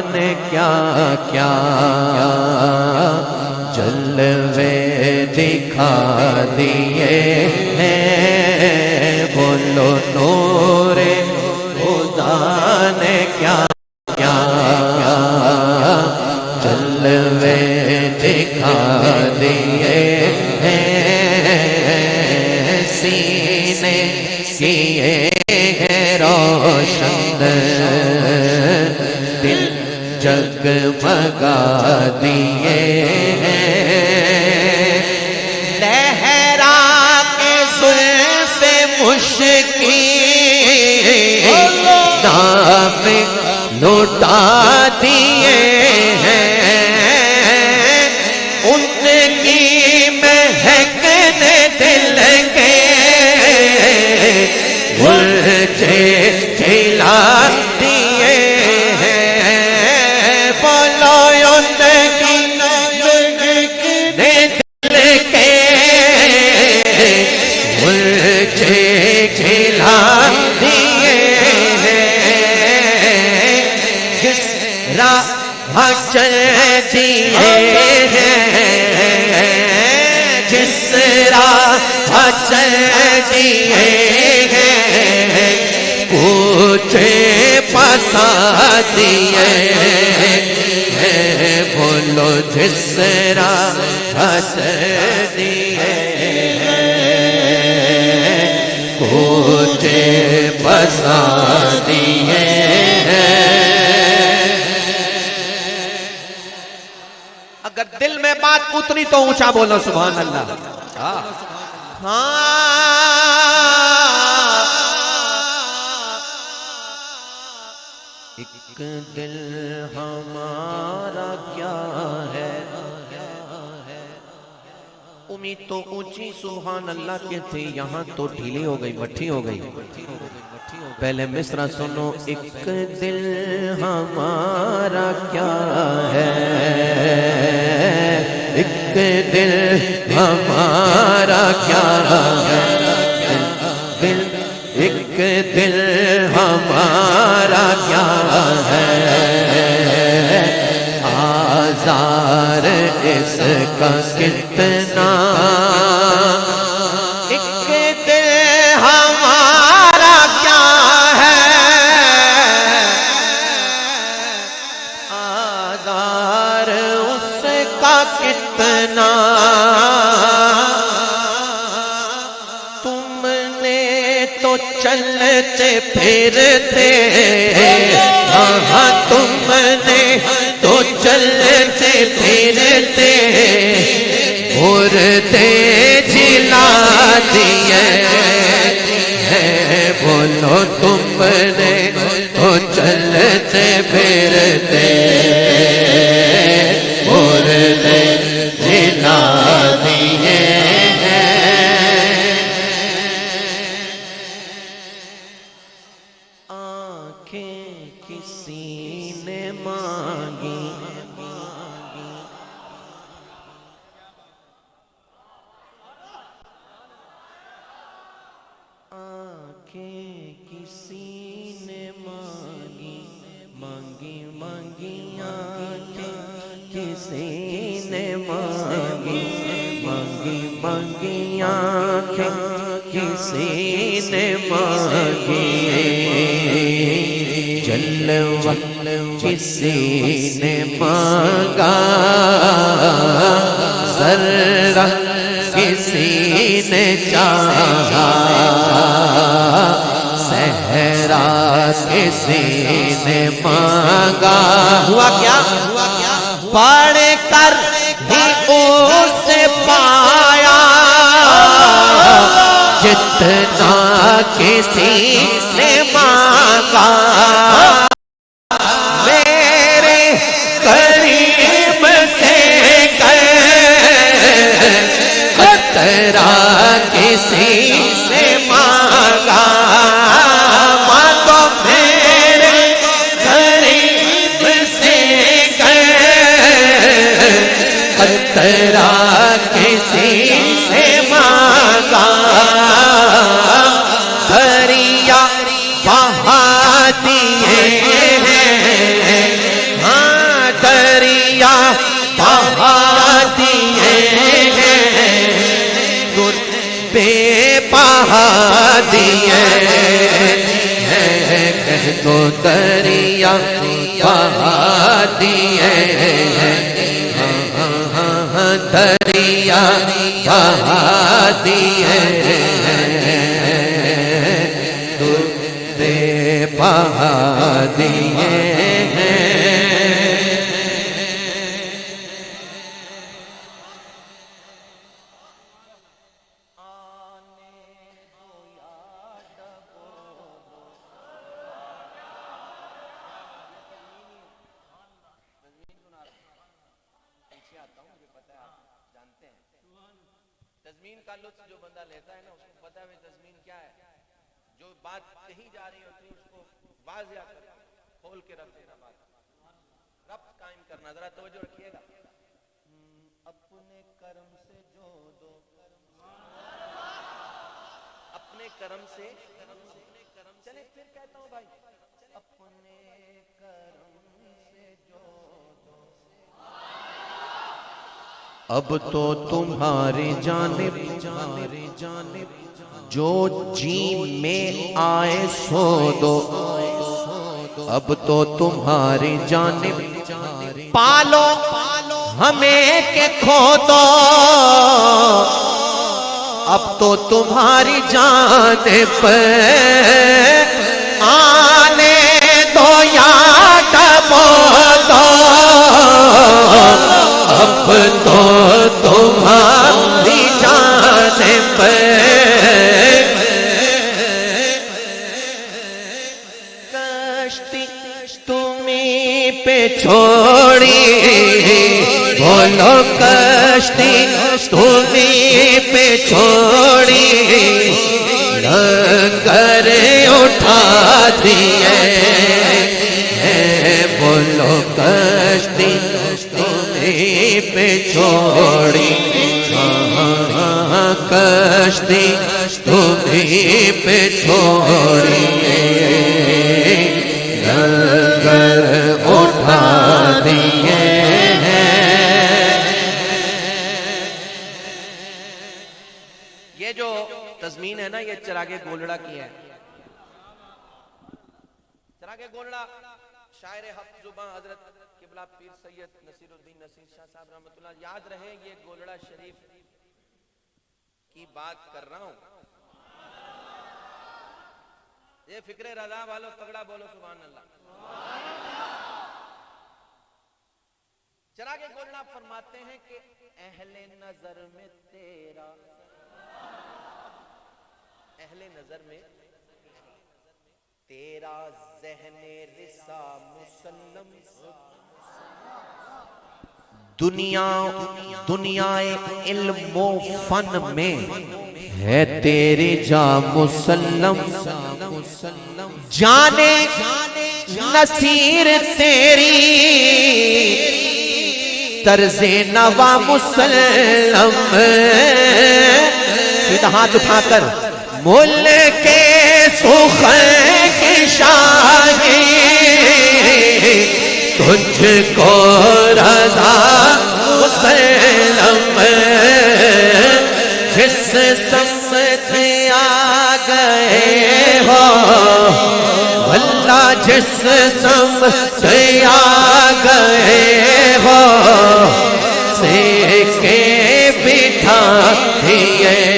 نے کیا کیا جلوے دکھا دیے ہیں، بولو نور خدا نے کیا کیا جلوے دکھا دیے ہیں، سینے کیے ہیں روشن، دل جگمگا دیے ہیں، لہرا کے زلف مشکی ناف لوٹا دیے ہیں، ان کی مہکنے دل کے مجھے کھلا دیے ہیں، بولو ان کی مہکنے دل کے مجھے کھلا دیے ہیں، جس راہ چل دیے ہیں، جس راہ چل دیے ہیں، پوچھے پسا دیے ہیں، بولو جس راہ چل دیے ہیں، پوچھے پسا دیے ہیں۔ اگر دل میں بات اتری تو اونچا بولو سبحان اللہ۔ ایک دل ہمارا کیا ہے، امید تو اونچی سبحان اللہ کے تھی، یہاں تو ڈھیلی ہو گئی، مٹھی ہو گئی۔ پہلے مصرع سنو، ایک دل ہمارا کیا ہے، ایک دل ہمارا کیا ہے، دل ایک دل ہمارا کیا ہے، آزار اس کا کتنا، ایک دل ہمارا کیا ہے، آزار اس کا کتنا، تم نے تو چلتے پھرتے، ہاں تم نے تو چلتے پھرتے مردے جلا دیے ہیں، بولو تم نے تو چلتے پھرتے مردے جلا دیے ہیں، آنکھیں کسی نے مانگی، آنکھیں کسی نے مانگی، مانگی مانگی آنکھیں کسی نے مانگی، مانگی مانگی آنکھیں کسی نے مانگی، جلوہ کسی نے مانگا، ذرہ کسی نے چاہا، صحرا کسی نے مانگا، ہوا کیا پڑھ کر بھی اسے پایا جتنا کسی نے مانگا، میرے قریب قطرہ کسی سے مانگا، مانگو میرے غریب سے قطرہ کسی سے مانگا، دریا بہا دیے ہیں، ہاں دریا بہا دیے ہیں، بے بہا دیے ہیں، کہہ دو دریا بہا دیے ہیں، دریا بہا دیے ہیں، بے بہا دیے ہیں۔ تزمین کا لطف جو بندہ لیتا ہے نا، اس کو پتا ہے تزمین کیا ہے، جو بات کہی جا رہی ہوتی ہے اس کو واضح کر کھول کے رکھ دینا، بات ربط قائم کرنا۔ ذرا توجہ رکھیے گا، اپنے کرم سے جو دو، اپنے کرم سے، چلے پھر کہتا ہوں بھائی، اپنے کرم سے جو دو، اب تو تمہاری جانب جو جی میں آئے سو دو، اب تو تمہاری جانب پالو ہمیں کہ کھو دو، اب تو تمہاری جانب آنے دو یا ڈبو دو، اب تو تمہاری جانب کشتی تمہیں پہ چھوڑی، بولو کشتی تمہیں پہ چھوڑی، لنگر اٹھا دیے، بولو کشتی پہ چھوڑی، کشتی تمہیں پہ چھوڑی، لنگر اٹھا دیے ہیں۔ یہ جو تزمین ہے نا، یہ چراغ گولڑا کی ہے۔ چراغ گولڑا شاعر حق زباں حضرت قبلہ پیر سید نصیر الدین نصیر شاہ صاحب رحمۃ اللہ، یاد رہے یہ گولڑا شریف کی بات کر رہا ہوں۔ یہ فکر رضا والو تگڑا بولو سبحان اللہ۔ چراغ گولڑا فرماتے ہیں کہ اہل نظر میں تیرا، اہل نظر میں تیرا ذہن رسا مسلم، دنیا علم و فن میں ہے تیری جا مسلم، جانے نصیر تیری طرز نوا مسلم، سیدھا ہاتھ اٹھا کر ملک سخن کی شاہی تجھ کو رضا مسلم، جس سمت آ گئے ہو واللہ، جس سمت آ گئے ہو سے کے بٹھا دیے